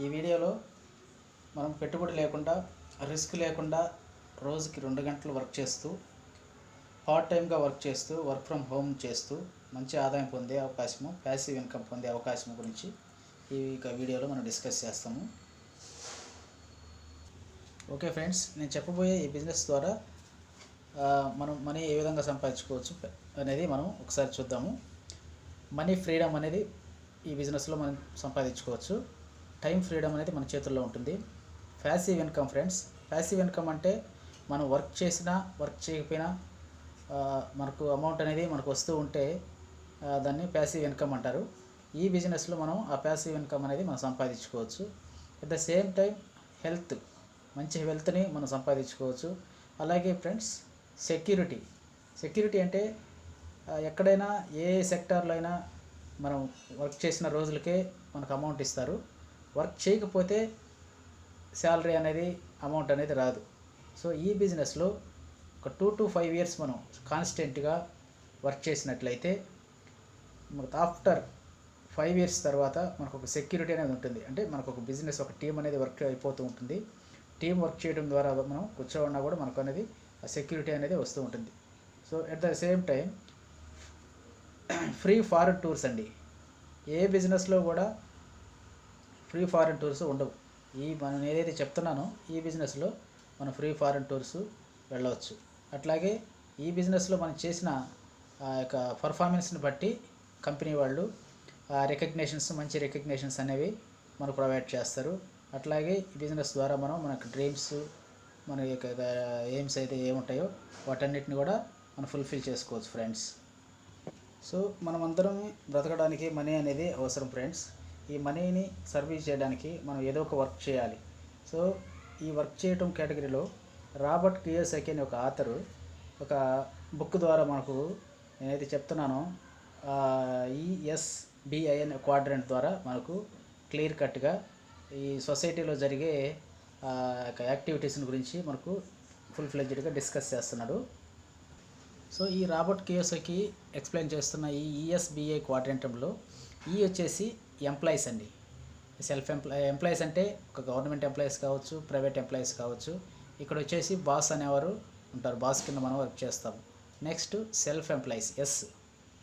ఈ వీడియోలో మనం పెట్టుబడి లేకుండా రిస్క్ లేకుండా రోజుకి 2 గంటలు వర్క్ చేస్తూ పార్ట్ టైంగా వర్క్ చేస్తూ వర్క్ ఫ్రమ్ హోమ్ చేస్తూ మంచి ఆదాయం పొందే అవకాశము ప్యాసివ్ ఇన్కమ్ పొందే అవకాశం గురించి ఈ వీడియోలో మనం డిస్కస్ చేస్తాము. ఓకే ఫ్రెండ్స్, నేను చెప్పబోయే ఈ బిజినెస్ ద్వారా మనం మనీ ఏ విధంగా సంపాదించుకోవచ్చు అనేది మనం ఒకసారి చూద్దాము. మనీ ఫ్రీడమ్ అనేది ఈ బిజినెస్లో మనం సంపాదించుకోవచ్చు. టైం ఫ్రీడమ్ అనేది మన చేతుల్లో ఉంటుంది. Passive income friends, passive income అంటే మనం వర్క్ చేసినా వర్క్ చేయకపోయినా మనకు అమౌంట్ అనేది మనకు వస్తూ ఉంటే దాన్ని ప్యాసివ్ ఇన్కమ్ అంటారు. ఈ బిజినెస్లో మనం ఆ ప్యాసివ్ ఇన్కమ్ అనేది మనం సంపాదించుకోవచ్చు. అట్ ద సేమ్ టైం మంచి హెల్త్ని మనం సంపాదించుకోవచ్చు. అలాగే ఫ్రెండ్స్, సెక్యూరిటీ అంటే ఎక్కడైనా ఏ సెక్టార్లో అయినా మనం వర్క్ చేసిన రోజులకే మనకు అమౌంట్ ఇస్తారు. వర్క్ చేయకపోతే శాలరీ అనేది అమౌంట్ అనేది రాదు. సో ఈ బిజినెస్లో ఒక 2 to 5 years మనం కాన్స్టెంట్గా వర్క్ చేసినట్లయితే ఆఫ్టర్ 5 years తర్వాత మనకు ఒక సెక్యూరిటీ అనేది ఉంటుంది. అంటే మనకు ఒక బిజినెస్, ఒక టీం అనేది వర్క్ అయిపోతూ ఉంటుంది. టీం వర్క్ చేయడం ద్వారా మనం కూర్చోన్నా కూడా మనకు అనేది ఆ సెక్యూరిటీ అనేది వస్తూ ఉంటుంది. So at the same time free foreign tours అండి. ఏ బిజినెస్లో కూడా ఫ్రీ ఫారెన్ టూర్స్ ఉండవు. మనం ఏదైతే చెప్తున్నానో ఈ బిజినెస్లో మనం ఫ్రీ ఫారెన్ టూర్స్ వెళ్ళవచ్చు. అట్లాగే ఈ బిజినెస్లో మనం చేసిన ఆ యొక్క పర్ఫార్మెన్స్ని బట్టి కంపెనీ వాళ్ళు మంచి రికగ్నేషన్స్ అనేవి మనకు ప్రొవైడ్ చేస్తారు. అట్లాగే ఈ బిజినెస్ ద్వారా మనకు డ్రీమ్స్, మన యొక్క ఎయిమ్స్ అయితే ఏముంటాయో వాటన్నిటిని కూడా మనం ఫుల్ఫిల్ చేసుకోవచ్చు ఫ్రెండ్స్. సో మనమందరం బ్రతకడానికి మనీ అనేది అవసరం ఫ్రెండ్స్. ఈ మనీని సర్వీస్ చేయడానికి మనం ఏదో ఒక వర్క్ చేయాలి. సో ఈ వర్క్ చేయటం కేటగిరీలో రాబర్ట్ కియోసాకి అనే ఒక ఆథరు ఒక బుక్ ద్వారా మనకు నేనైతే చెప్తున్నానో ESBI అనే క్వాడ్రంట్ ద్వారా మనకు క్లియర్ కట్గా ఈ సొసైటీలో జరిగే యాక్టివిటీస్ని గురించి మనకు ఫుల్ ఫ్లెడ్జ్డ్గా డిస్కస్ చేస్తున్నాడు. సో ఈ రాబర్ట్ కియోసాకి ఎక్స్ప్లెయిన్ చేస్తున్న ఈ ESBI క్వాడ్రంటంలో వచ్చేసి ఎంప్లాయీస్ అండి. ఎంప్లాయీస్ అంటే ఒక గవర్నమెంట్ ఎంప్లాయీస్ కావచ్చు, ప్రైవేట్ ఎంప్లాయీస్ కావచ్చు. ఇక్కడ వచ్చేసి బాస్ అనేవారు ఉంటారు, బాస్ కింద మనం వర్క్ చేస్తాము. నెక్స్ట్ సెల్ఫ్ ఎంప్లాయీస్ ఎస్.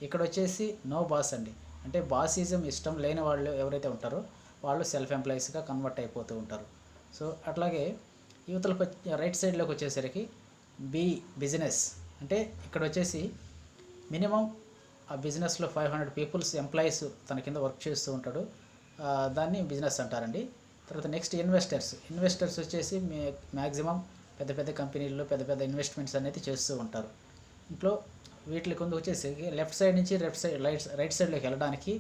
ఇక్కడ వచ్చేసి నో బాస్ అండి, అంటే బాసిజం ఇష్టం లేని వాళ్ళు ఎవరైతే ఉంటారో వాళ్ళు సెల్ఫ్ ఎంప్లాయీస్గా కన్వర్ట్ అయిపోతూ ఉంటారు. సో అట్లాగే యువతల రైట్ సైడ్లోకి వచ్చేసరికి బిజినెస్ అంటే ఇక్కడ వచ్చేసి మినిమం ఆ బిజినెస్లో 500 పీపుల్స్ ఎంప్లాయీస్ తన కింద వర్క్ చేస్తూ ఉంటాడు, దాన్ని బిజినెస్ అంటారండి. తర్వాత నెక్స్ట్ ఇన్వెస్టర్స్ వచ్చేసి మ్యాక్సిమం పెద్ద పెద్ద కంపెనీల్లో పెద్ద పెద్ద ఇన్వెస్ట్మెంట్స్ అనేది చేస్తూ ఉంటారు. ఇంట్లో వీటికి కొంత వచ్చేసరికి లెఫ్ట్ సైడ్ నుంచి రైట్ సైడ్లోకి వెళ్ళడానికి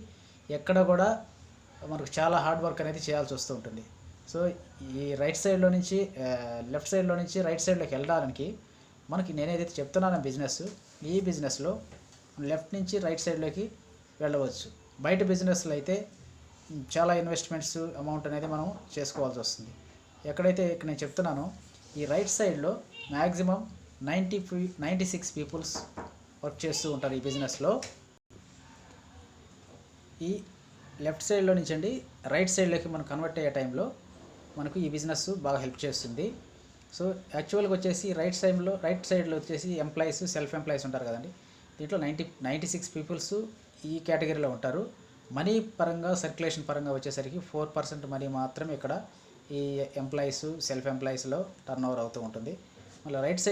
ఎక్కడ కూడా మనకు చాలా హార్డ్ వర్క్ అనేది చేయాల్సి వస్తూ ఉంటుంది. సో ఈ లెఫ్ట్ సైడ్లో నుంచి రైట్ సైడ్లోకి వెళ్ళడానికి మనకి నేనేదైతే చెప్తున్నానో ఈ బిజినెస్లో లెఫ్ట్ నుంచి రైట్ సైడ్లోకి వెళ్ళవచ్చు. బయట బిజినెస్లో అయితే చాలా ఇన్వెస్ట్మెంట్స్ అమౌంట్ అనేది మనం చేసుకోవాల్సి వస్తుంది. ఎక్కడైతే ఇక్కడ నేను చెప్తున్నానో ఈ రైట్ సైడ్లో మ్యాక్సిమం 96 పీపుల్స్ వర్క్ చేస్తూ ఉంటారు ఈ బిజినెస్లో. ఈ లెఫ్ట్ సైడ్లో నుంచి అండి రైట్ సైడ్లోకి మనం కన్వర్ట్ అయ్యే టైంలో మనకు ఈ బిజినెస్ బాగా హెల్ప్ చేస్తుంది. సో యాక్చువల్గా వచ్చేసి రైట్ సైడ్లో వచ్చేసి ఎంప్లాయీస్, సెల్ఫ్ ఎంప్లాయీస్ ఉంటారు కదండి. దీంట్లో 96 పీపుల్స్ ఈ కేటగిరీలో ఉంటారు. మనీ పరంగా, సర్క్యులేషన్ పరంగా వచ్చేసరికి 4% మనీ మాత్రమే ఇక్కడ ఈ ఎంప్లాయీస్, సెల్ఫ్ ఎంప్లాయీస్లో టర్న్ ఓవర్ అవుతూ ఉంటుంది. మళ్ళీ రైట్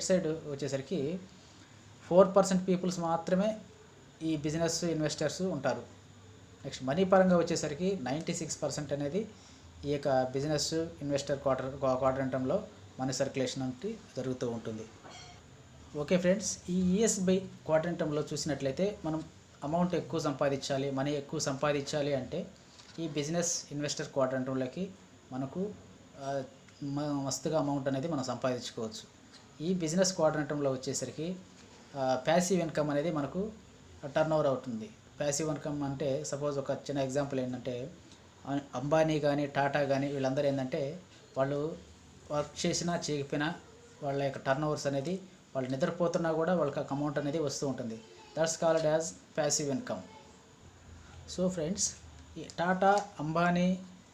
సైడ్ వచ్చేసరికి 4% పీపుల్స్ మాత్రమే ఈ బిజినెస్ ఇన్వెస్టర్స్ ఉంటారు. నెక్స్ట్ మనీ పరంగా వచ్చేసరికి 96% అనేది ఈ యొక్క బిజినెస్ ఇన్వెస్టర్ క్వాడ్రంటంలో మనీ సర్క్యులేషన్ అంటే జరుగుతూ ఉంటుంది. ఓకే ఫ్రెండ్స్, ఈ ESBI క్వాడ్రంటంలో చూసినట్లయితే మనం అమౌంట్ ఎక్కువ సంపాదించాలి, మనీ ఎక్కువ సంపాదించాలి అంటే ఈ బిజినెస్ ఇన్వెస్టర్ క్వాడ్రంటంలోకి మనకు మస్తుగా అమౌంట్ అనేది మనం సంపాదించుకోవచ్చు. ఈ బిజినెస్ క్వాడ్రంటంలో వచ్చేసరికి ప్యాసివ్ ఇన్కమ్ అనేది మనకు టర్న్ ఓవర్ అవుతుంది. ప్యాసివ్ ఇన్కమ్ అంటే సపోజ్ ఒక చిన్న ఎగ్జాంపుల్ ఏంటంటే అంబానీ కానీ, టాటా కానీ వీళ్ళందరూ ఏంటంటే వాళ్ళు వర్క్ చేసినా చేయకపోయినా వాళ్ళ యొక్క టర్న్ ఓవర్స్ అనేది వాళ్ళు నిద్రపోతున్నా కూడా వాళ్ళకి అమౌంట్ అనేది వస్తూ ఉంటుంది. That's called as passive income. So friends, ఈ టాటా, అంబానీ,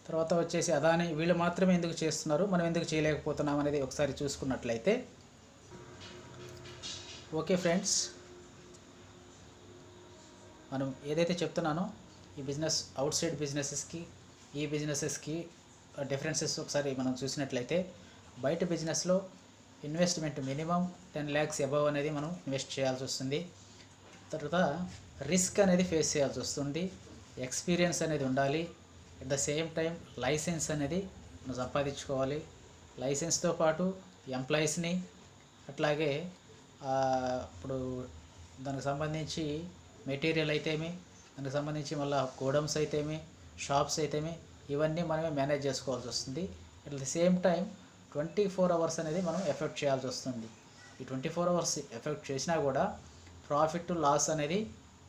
తర్వాత వచ్చేసి అదానీ వీళ్ళు మాత్రమే ఎందుకు చేస్తున్నారు, మనం ఎందుకు చేయలేకపోతున్నాం అనేది ఒకసారి చూసుకున్నట్లయితే, ఓకే ఫ్రెండ్స్, మనం ఏదైతే చెప్తున్నానో ఈ బిజినెస్ అవుట్ సైడ్ బిజినెసెస్కి ఈ బిజినెసెస్కి డిఫరెన్సెస్ ఒకసారి మనం చూసినట్లయితే, బయట బిజినెస్లో ఇన్వెస్ట్మెంట్ మినిమం 10 lakhs అబవ్ అనేది మనం ఇన్వెస్ట్ చేయాల్సి వస్తుంది. తర్వాత రిస్క్ అనేది ఫేస్ చేయాల్సి వస్తుంది. ఎక్స్పీరియన్స్ అనేది ఉండాలి. At the same time licence అనేది మనం సంపాదించుకోవాలి. లైసెన్స్తో పాటు ఎంప్లాయీస్ని, అట్లాగే ఇప్పుడు దానికి సంబంధించి మెటీరియల్ అయితేమి, దానికి సంబంధించి మళ్ళీ గోడౌన్స్ అయితేమి, షాప్స్ అయితేమి, ఇవన్నీ మనమే మేనేజ్ చేసుకోవాల్సి వస్తుంది. At the same time 24 hours అనేది మనం ఎఫెక్ట్ చేయాల్సి వస్తుంది. ఈ 24 hours ఎఫెక్ట్ చేసినా కూడా ప్రాఫిట్ లాస్ అనేది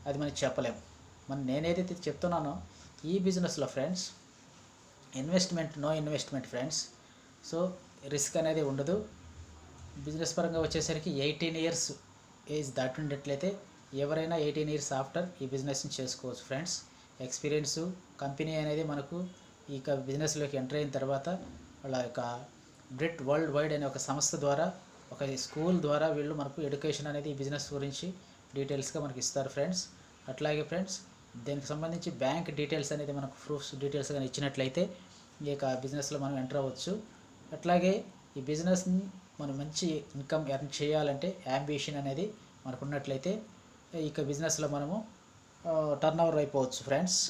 అది మనం చెప్పలేము. నేనేదైతే చెప్తున్నానో ఈ బిజినెస్లో friends, no investment friends. So risk అనేది ఉండదు. బిజినెస్ పరంగా వచ్చేసరికి 18 years ఏజ్ దాటినట్లయితే ఎవరైనా 18 years ఆఫ్టర్ ఈ బిజినెస్ని చేసుకోవచ్చు ఫ్రెండ్స్. ఎక్స్పీరియన్సు కంపెనీ అనేది మనకు ఈ బిజినెస్లోకి ఎంటర్ అయిన తర్వాత వాళ్ళ యొక్క బ్రిట్ వరల్డ్ వైడ్ అనే ఒక సంస్థ ద్వారా, ఒక స్కూల్ ద్వారా వీళ్ళు మనకు ఎడ్యుకేషన్ అనేది ఈ బిజినెస్ గురించి డీటెయిల్స్గా మనకి ఇస్తారు ఫ్రెండ్స్. అట్లాగే ఫ్రెండ్స్, దీనికి సంబంధించి బ్యాంక్ డీటెయిల్స్ అనేది మనకు ప్రూఫ్స్ డీటెయిల్స్ కానీ ఇచ్చినట్లయితే ఈ యొక్క బిజినెస్లో మనం ఎంటర్ అవ్వచ్చు. అట్లాగే ఈ బిజినెస్ని మనం మంచి ఇన్కమ్ ఎర్న్ చేయాలంటే యాంబిషన్ అనేది మనకు ఉన్నట్లయితే ఈ బిజినెస్లో మనము టర్న్ ఓవర్ అయిపోవచ్చు ఫ్రెండ్స్.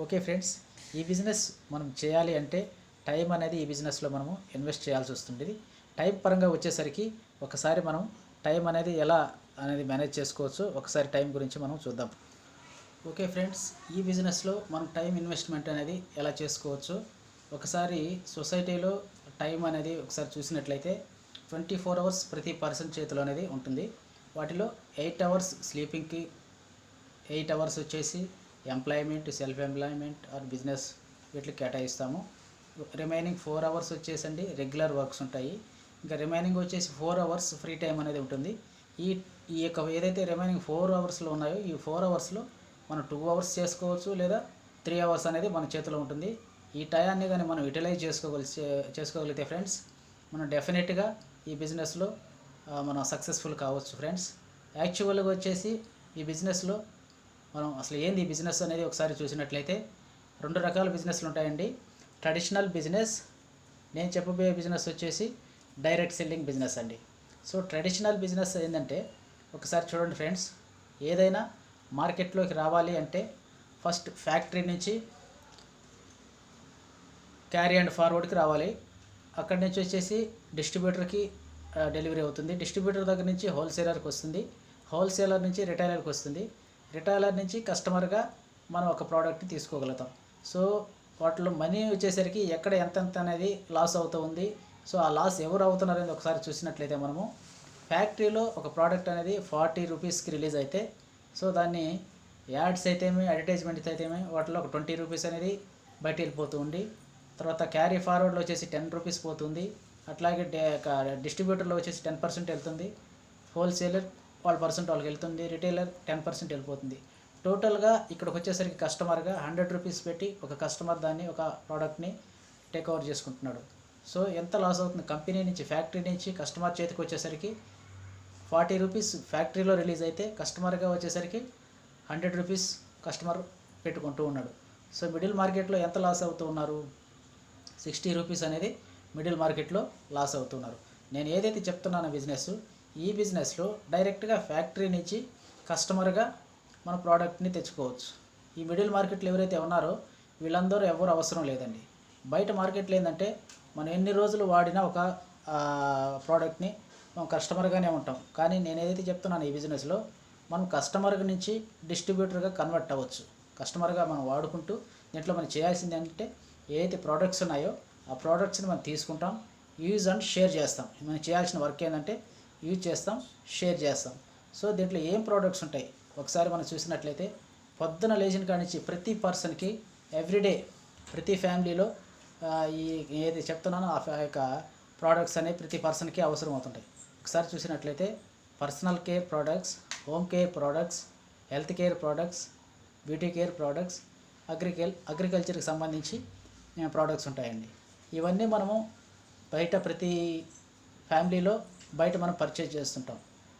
ఓకే ఫ్రెండ్స్, ఈ బిజినెస్ మనం చేయాలి అంటే టైం అనేది ఈ బిజినెస్లో మనము ఇన్వెస్ట్ చేయాల్సి వస్తుంది. టైం పరంగా వచ్చేసరికి ఒకసారి మనం టైం అనేది ఎలా అనేది మేనేజ్ చేసుకోవచ్చు, ఒకసారి టైం గురించి మనం చూద్దాం. ఓకే ఫ్రెండ్స్, ఈ బిజినెస్లో మనం టైం ఇన్వెస్ట్మెంట్ అనేది ఎలా చేసుకోవచ్చు, ఒకసారి సొసైటీలో టైం అనేది ఒకసారి చూసినట్లయితే 24 hours ప్రతి పర్సన్ చేతిలో అనేది ఉంటుంది. వాటిలో 8 hours స్లీపింగ్కి, 8 hours వచ్చేసి employment, self employment or business వీటికి కేటాయిస్తాము. రిమైనింగ్ 4 hours వచ్చేసండి రెగ్యులర్ వర్క్స్ ఉంటాయి. ఇంకా రిమైనింగ్ వచ్చేసి 4 hours ఫ్రీ టైం అనేది ఉంటుంది. ఈ యొక్క ఏదైతే రిమైనింగ్ 4 hoursలో ఉన్నాయో ఈ 4 hoursలో మనం 2 hours చేసుకోవచ్చు, లేదా 3 hours అనేది మన చేతిలో ఉంటుంది. ఈ టయాన్ని కానీ మనం యూటిలైజ్ చేసుకోగలిగితే ఫ్రెండ్స్, మనం డెఫినెట్గా ఈ బిజినెస్లో మనం సక్సెస్ఫుల్ కావచ్చు ఫ్రెండ్స్. యాక్చువల్గా వచ్చేసి ఈ బిజినెస్లో మనం అసలు ఏంది ఈ బిజినెస్ అనేది ఒకసారి చూసినట్లయితే 2 రకాల బిజినెస్లు ఉంటాయండి. ట్రెడిషనల్ బిజినెస్, నేను చెప్పబోయే బిజినెస్ వచ్చేసి డైరెక్ట్ సెల్లింగ్ బిజినెస్ అండి. సో ట్రెడిషనల్ బిజినెస్ ఏంటంటే, ఒకసారి చూడండి ఫ్రెండ్స్, ఏదైనా మార్కెట్లోకి రావాలి అంటే ఫస్ట్ ఫ్యాక్టరీ నుంచి క్యారీ అండ్ ఫార్వర్డ్కి రావాలి. అక్కడి నుంచి వచ్చేసి డిస్ట్రిబ్యూటర్కి డెలివరీ అవుతుంది. డిస్ట్రిబ్యూటర్ దగ్గర నుంచి హోల్సేలర్కి వస్తుంది. హోల్సేలర్ నుంచి రిటైలర్కి వస్తుంది. రిటైలర్ నుంచి కస్టమర్గా మనం ఒక ప్రోడక్ట్ని తీసుకోగలుగుతాం. సో వాటిలో మనీ వచ్చేసరికి ఎక్కడ ఎంతెంత అనేది లాస్ అవుతూ ఉంది. సో ఆ లాస్ ఎవరు అవుతున్నారు అనేది ఒకసారి చూసినట్లయితే, మనము ఫ్యాక్టరీలో ఒక ప్రోడక్ట్ అనేది 40 rupeesకి రిలీజ్ అయితే, సో దాన్ని యాడ్స్ అయితేమి, అడ్వర్టైజ్మెంట్స్ అయితేమి వాటిలో ఒక 20 rupees అనేది బయట వెళ్ళిపోతూ ఉంది. తర్వాత క్యారీ ఫార్వర్డ్లో వచ్చేసి 10 rupees పోతుంది. అట్లాగే డిస్ట్రిబ్యూటర్లో వచ్చేసి 10% వెళ్తుంది. హోల్సేలర్ వాళ్ళ పర్సెంట్ వాళ్ళకి వెళ్తుంది. రిటైలర్ 10% వెళ్ళిపోతుంది. టోటల్గా ఇక్కడికి వచ్చేసరికి కస్టమర్గా 100 rupees పెట్టి ఒక కస్టమర్ దాన్ని ఒక ప్రోడక్ట్ని టేక్ ఓవర్ చేసుకుంటున్నాడు. సో ఎంత లాస్ అవుతుంది కంపెనీ నుంచి, ఫ్యాక్టరీ నుంచి కస్టమర్ చేతికి వచ్చేసరికి 40 rupees ఫ్యాక్టరీలో రిలీజ్ అయితే కస్టమర్గా వచ్చేసరికి 100 rupees కస్టమర్ పెట్టుకుంటూ ఉన్నాడు. సో మిడిల్ మార్కెట్లో ఎంత లాస్ అవుతూ ఉన్నారు, 60 rupees అనేది మిడిల్ మార్కెట్లో లాస్ అవుతున్నారు. నేను ఏదైతే చెప్తున్నానో బిజినెస్, ఈ బిజినెస్లో డైరెక్ట్గా ఫ్యాక్టరీ నుంచి కస్టమర్గా మన ప్రోడక్ట్ని తెచ్చుకోవచ్చు. ఈ మిడిల్ మార్కెట్లో ఎవరైతే ఉన్నారో వీళ్ళందరూ ఎవరు అవసరం లేదండి. బయట మార్కెట్లో ఏంటంటే మనం ఎన్ని రోజులు వాడినా ఒక ప్రోడక్ట్ని మనం కస్టమర్గానే ఉంటాం. కానీ నేను ఏదైతే చెప్తున్నాను ఈ బిజినెస్లో, మనం కస్టమర్ నుంచి డిస్ట్రిబ్యూటర్గా కన్వర్ట్ అవ్వచ్చు. కస్టమర్గా మనం వాడుకుంటూ దీంట్లో మనం చేయాల్సింది ఏంటంటే, ఏదైతే ప్రోడక్ట్స్ ఉన్నాయో ఆ ప్రోడక్ట్స్ని మనం తీసుకుంటాం, యూజ్ అండ్ షేర్ చేస్తాం. మనం చేయాల్సిన వర్క్ ఏంటంటే యూజ్ చేస్తాం, షేర్ చేస్తాం. సో దీంట్లో ఏం ప్రోడక్ట్స్ ఉంటాయి ఒకసారి మనం చూసినట్లయితే, పొద్దున లేచిన కాడి నుంచి ప్రతి పర్సన్కి ఎవ్రీడే, ప్రతి ఫ్యామిలీలో ఈ ఏది చెప్తున్నానో ఆ యొక్క ప్రోడక్ట్స్ అనేవి ప్రతి పర్సన్కి అవసరం అవుతుంటాయి. ఒకసారి చూసినట్లయితే personal care products, home care products, health care products, beauty care products, అగ్రికల్చర్కి సంబంధించి ప్రోడక్ట్స్ ఉంటాయండి. ఇవన్నీ మనము బయట ప్రతి ఫ్యామిలీలో బయట మనం పర్చేజ్ చేస్తుంటాం.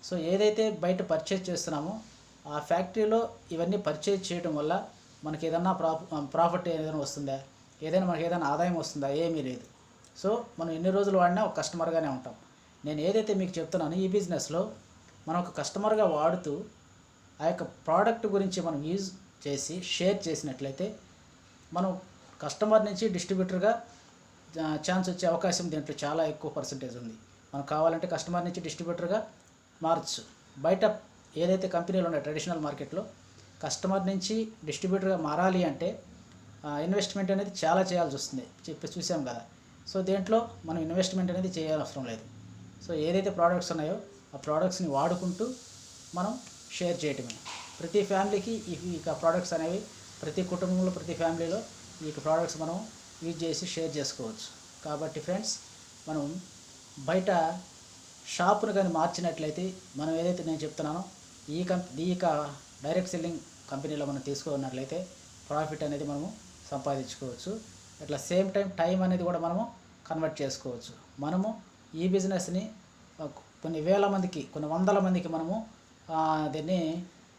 సో ఏదైతే బయట పర్చేజ్ చేస్తున్నామో ఆ ఫ్యాక్టరీలో ఇవన్నీ పర్చేజ్ చేయడం వల్ల మనకి ఏదన్నా ప్రాఫిట్ ఏదైనా వస్తుందా, మనకి ఏదైనా ఆదాయం వస్తుందా? ఏమీ లేదు. సో మనం ఎన్ని రోజులు వాడినా ఒక కస్టమర్గానే ఉంటాం. నేను ఏదైతే మీకు చెప్తున్నానో ఈ బిజినెస్లో మనం ఒక కస్టమర్గా వాడుతూ ఆ యొక్క ప్రోడక్ట్ గురించి మనం యూజ్ చేసి షేర్ చేసినట్లయితే మనం కస్టమర్ నుంచి డిస్ట్రిబ్యూటర్గా ఛాన్స్ వచ్చే అవకాశం దీంట్లో చాలా ఎక్కువ పర్సంటేజ్ ఉంది. మనం కావాలంటే కస్టమర్ నుంచి డిస్ట్రిబ్యూటర్గా మారచ్చు. బయట ఏదైతే కంపెనీలు ఉన్నాయి ట్రెడిషనల్ మార్కెట్లో కస్టమర్ నుంచి డిస్ట్రిబ్యూటర్గా మారాలి అంటే ఇన్వెస్ట్మెంట్ అనేది చాలా చేయాల్సి వస్తుంది, చూసాం కదా. సో దేంట్లో మనం ఇన్వెస్ట్మెంట్ అనేది చేయాల్సిన లేదు. సో ఏదైతే ప్రోడక్ట్స్ ఉన్నాయో ఆ ప్రోడక్ట్స్ని వాడుకుంటూ మనం షేర్ చేయటమే. ప్రతి ఫ్యామిలీకి ఈ ప్రోడక్ట్స్ అనేవి ప్రతి కుటుంబంలో ప్రతి ఫ్యామిలీలో ఈ ప్రోడక్ట్స్ మనం యూజ్ చేసి షేర్ చేసుకోవచ్చు. కాబట్టి ఫ్రెండ్స్, మనం బయట షాపును కానీ మార్చినట్లయితే మనం ఏదైతే నేను చెప్తున్నానో ఈ డైరెక్ట్ సెల్లింగ్ కంపెనీలో మనం తీసుకున్నట్లయితే ప్రాఫిట్ అనేది మనము సంపాదించుకోవచ్చు. అట్లా సేమ్ టైం అనేది కూడా మనము కన్వర్ట్ చేసుకోవచ్చు. మనము ఈ బిజినెస్ని కొన్ని వేల మందికి, కొన్ని వందల మందికి మనము దీన్ని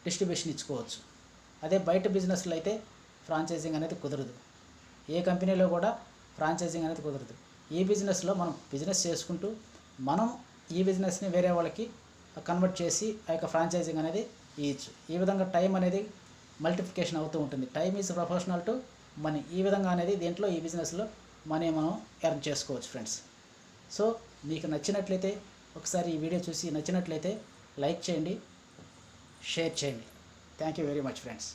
డిస్ట్రిబ్యూషన్ ఇచ్చుకోవచ్చు. అదే బయట బిజినెస్లో అయితే ఫ్రాంచైజింగ్ అనేది కుదరదు. ఏ కంపెనీలో కూడా ఫ్రాంచైజింగ్ అనేది కుదరదు. ఈ బిజినెస్లో మనం బిజినెస్ చేసుకుంటూ మనం ఈ బిజినెస్ని వేరే వాళ్ళకి కన్వర్ట్ చేసి ఆ యొక్క ఫ్రాంచైజింగ్ అనేది ఇవ్వచ్చు. ఈ విధంగా టైం అనేది మల్టిప్లికేషన్ అవుతూ ఉంటుంది. Time is professional to money. ఈ విధంగా అనేది దీంట్లో ఈ బిజినెస్లో మనీ మనం ఎర్న్ చేసుకోవచ్చు ఫ్రెండ్స్. సో మీకు నచ్చినట్లయితే ఒకసారి ఈ వీడియో చూసి నచ్చినట్లయితే లైక్ చేయండి, షేర్ చేయండి. Thank you very much friends.